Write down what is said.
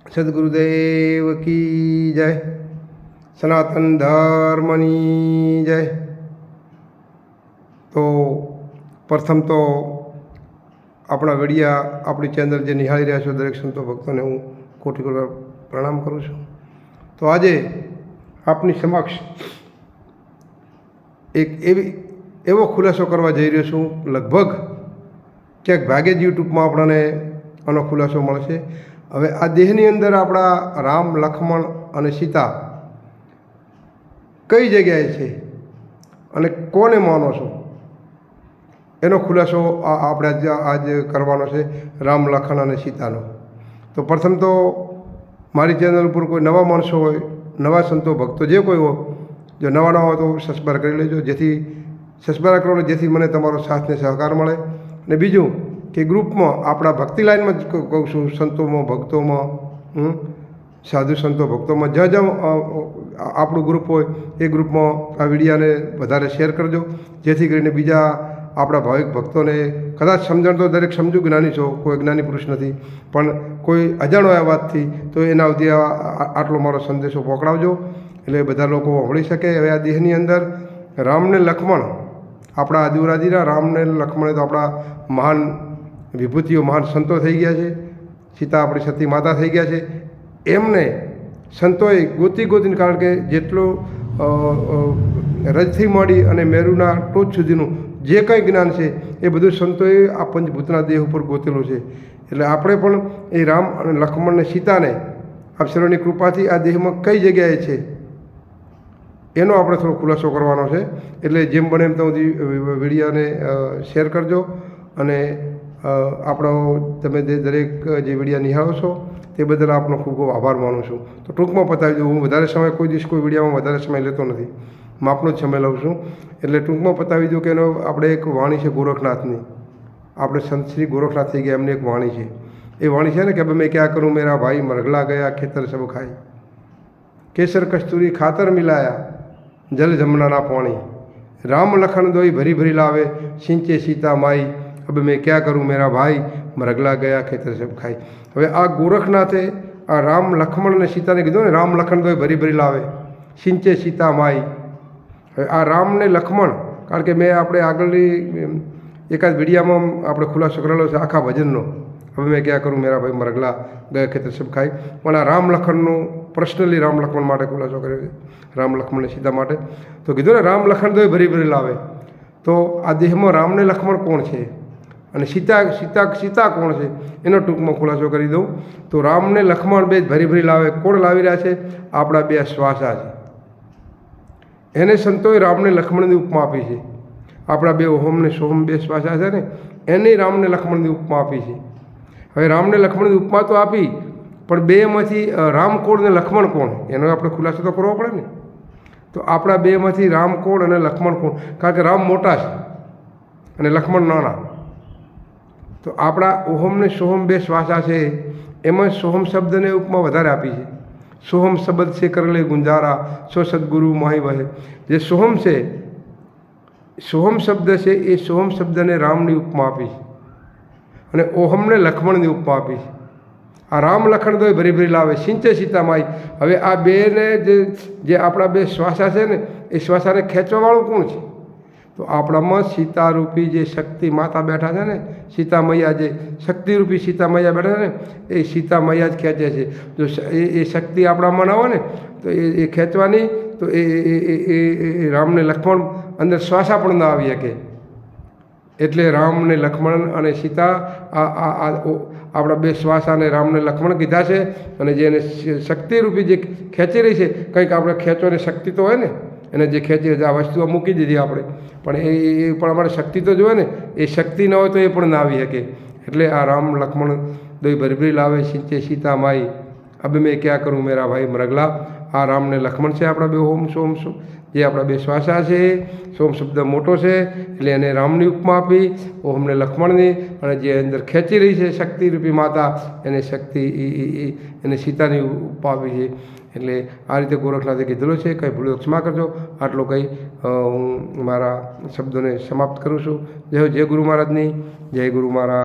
સદગુરુદેવ કી જય, સનાતન ધર્મની જય। તો પ્રથમ તો આપણા વિડીયા આપણી ચેનલ જે નિહાળી રહ્યા છો દરેક સંતો ભક્તોને હું કોટી કોટી પ્રણામ કરું છું। તો આજે આપની સમક્ષ એક એવો ખુલાસો કરવા જઈ રહ્યો છું, લગભગ ક્યાંક ભાગે જ યુટ્યુબમાં આપણને આનો ખુલાસો મળશે। હવે આ દેહની અંદર આપણા રામ, લક્ષ્મણ અને સીતા કઈ જગ્યાએ છે અને કોને માનો છો એનો ખુલાસો આપણે આજ કરવાનો છે, રામ, લખન અને સીતાનો। તો પ્રથમ તો મારી ચેનલ ઉપર કોઈ નવા માણસો હોય, નવા સંતો ભક્તો જે કોઈ હોય, જો નવા હોય તો સબસ્ક્રાઈબ કરી લેજો, જેથી સબસ્ક્રાઈબ કરો જેથી મને તમારો સાથ ને સહકાર મળે। અને બીજું કે ગ્રુપમાં આપણા ભક્તિ લાઈનમાં જ કહું છું, સંતોમાં, ભક્તોમાં, સાધુ સંતો ભક્તોમાં જ્યાં આપણું ગ્રુપ હોય એ ગ્રુપમાં આ વિડીયાને વધારે શેર કરજો, જેથી કરીને બીજા આપણા ભાવિક ભક્તોને કદાચ સમજણ તો દરેક સમજુ જ્ઞાની છો, કોઈ જ્ઞાની પુરુષ નથી, પણ કોઈ અજાણો આ વાતથી તો એના સુધી આટલો મારો સંદેશો પહોંચાડજો એટલે બધા લોકો સાંભળી શકે। હવે આ દેહની અંદર રામને લક્ષ્મણ, આપણા આદિરાજીના રામને લક્ષ્મણે તો આપણા મહાન વિભૂતિઓ, મહાન સંતો થઈ ગયા છે, સીતા આપણી સતી માતા થઈ ગયા છે। એમને સંતોએ ગોતીને, કારણ કે જેટલું રજથી માંડી અને મેરુના ટોચ સુધીનું જે કંઈ જ્ઞાન છે એ બધું સંતોએ આ પંચભૂતના દેહ ઉપર ગોતેલું છે। એટલે આપણે પણ એ રામ અને લક્ષ્મણ અને સીતાને આપ સર્વની કૃપાથી આ દેહમાં કઈ જગ્યાએ છે એનો આપણે થોડો ખુલાસો કરવાનો છે। એટલે જેમ બને એમ તો વિડીયોને શેર કરજો અને આપણો તમે દરેક જે વિડીયો નિહાળો છો તે બદલ આપનો ખૂબ ખૂબ આભાર માનું છું। તો ટૂંકમાં પતાવી દઉં, હું વધારે સમય કોઈ દિવસ કોઈ વિડીયોમાં વધારે સમય લેતો નથી, માપનો જ સમય લઉં છું, એટલે ટૂંકમાં પતાવી દઉં કે એનો આપણે એક વાણી છે ગોરખનાથની, આપણે સંત શ્રી ગોરખનાથ થઈ ગયા, એમની એક વાણી છે। એ વાણી છે ને કે મેં ક્યાં કરું મેરા ભાઈ, મરગલા ગયા ખેતર સબ ખાઈ, કેસર કસ્તુરી ખાતર મિલાયા, જલ જમનાના પાણી, રામ લખન દોઈ ભરી ભરી લાવે, સિંચે સીતા માઈ, अब मैं क्या करूँ मेरा भाई, मरगला गया खेतर सब खाई। હવે આ ગોરખનાથે આ રામ, લક્ષ્મણ અને સીતાને કીધું ને, રામ લખન તો ભરી ભરી લાવે, સિંચે સીતા માઈ। હવે આ રામ ને લક્ષ્મણ, કારણ કે મેં આપણે આગળની એકાદ વિડીયામાં આપણે ખુલાસો કરેલો છે આખા ભજનનો, હવે મેં ક્યાં કરું મેરા ભાઈ, મરગલા ગયા ખેતર સબ ખાઈ, પણ આ રામ લખનનું પર્સનલી રામ લક્ષ્મણ માટે ખુલાસો કર્યો છે, રામ, લક્ષ્મણ અને સીતા માટે। તો કીધું ને રામ લખન તો ભરી ભરી લાવે, તો આ દેહમાં રામ ને લક્ષ્મણ કોણ છે અને સીતા કોણ છે એનો ટૂંકમાં ખુલાસો કરી દઉં। તો રામને લક્ષ્મણ બે ભરી ભરી લાવે, કોણ લાવી રહ્યા છે? આપણા બે શ્વાસા છે, એને સંતોએ રામને લક્ષ્મણની ઉપમા આપી છે। આપણા બે ઓહમ ને સોહમ બે શ્વાસા છે ને, એને રામને લક્ષ્મણની ઉપમા આપી છે। હવે રામને લક્ષ્મણની ઉપમા તો આપી, પણ બેમાંથી રામ કોણ ને લક્ષ્મણ કોણ એનો આપણે ખુલાસો તો કરવો પડે ને। તો આપણા બેમાંથી રામ કોણ અને લક્ષ્મણ કોણ? કારણ કે રામ મોટા છે અને લક્ષ્મણ નાના। તો આપણા ઓહમ ને સોહમ બે શ્વાસા છે, એમાં સોહમ શબ્દને ઉપમા વધારે આપી છે। સોહમ શબ્દ છે કરલે ગુંજારા, સો સદગુરુ માહી વહે। જે સોહમ છે, સોહમ શબ્દ છે, એ સોહમ શબ્દને રામની ઉપમા આપી છે અને ઓહમને લક્ષ્મણની ઉપમા આપી છે। આ રામ લખન તો ભરી ભરી લાવે, સિંચે સીતા માઈ। હવે આ બેને જે આપણા બે શ્વાસા છે ને, એ શ્વાસાને ખેંચવાવાળું કોણ છે? તો આપણામાં સીતારૂપી જે શક્તિ માતા બેઠા છે ને, સીતા મૈયા, જે શક્તિરૂપી સીતા મૈયા બેઠા છે ને, એ સીતા મૈયા જ ખેંચે છે। જો એ શક્તિ આપણામાં ના હોય ને તો એ ખેંચવાની, તો એ રામને લક્ષ્મણ અંદર શ્વાસા પણ ના આવી શકે। એટલે રામને લક્ષ્મણ અને સીતા આપણા બે શ્વાસાને રામને લક્ષ્મણ કીધા છે, અને જે એને શક્તિરૂપી જે ખેંચી રહી છે, કંઈક આપણે ખેંચવાની શક્તિ તો હોય ને, એને જે ખેંચી આ વસ્તુઓ મૂકી દીધી આપણે, પણ એ પણ અમારે શક્તિ તો જોઈએ ને, એ શક્તિ ન હોય તો એ પણ ના આવી શકે। એટલે આ રામ લક્ષ્મણ દોઈ ભરી ભરી લાવે, સિંચે સીતા માઈ, અબ મેં ક્યાં કરું મેરા ભાઈ, મરગલા। આ રામ ને લક્ષ્મણ છે આપણા બે ઓમ સોમ, જે આપણા બે શ્વાસા છે। સોમ શબ્દ મોટો છે એટલે એને રામની ઉપમા આપી, ઓમને લક્ષ્મણની, અને જે અંદર ખેંચી રહી છે શક્તિરૂપી માતા, એને શક્તિ એને સીતાની ઉપમા આપી છે। એટલે આ રીતે ગોરખનાથે કીધેલું છે, કંઈ ભૂલો ક્ષમા કરજો। આટલો કંઈ હું મારા શબ્દોને સમાપ્ત કરું છું। જય ગુરુ મહારાજની, જય ગુરુ મહારાજ।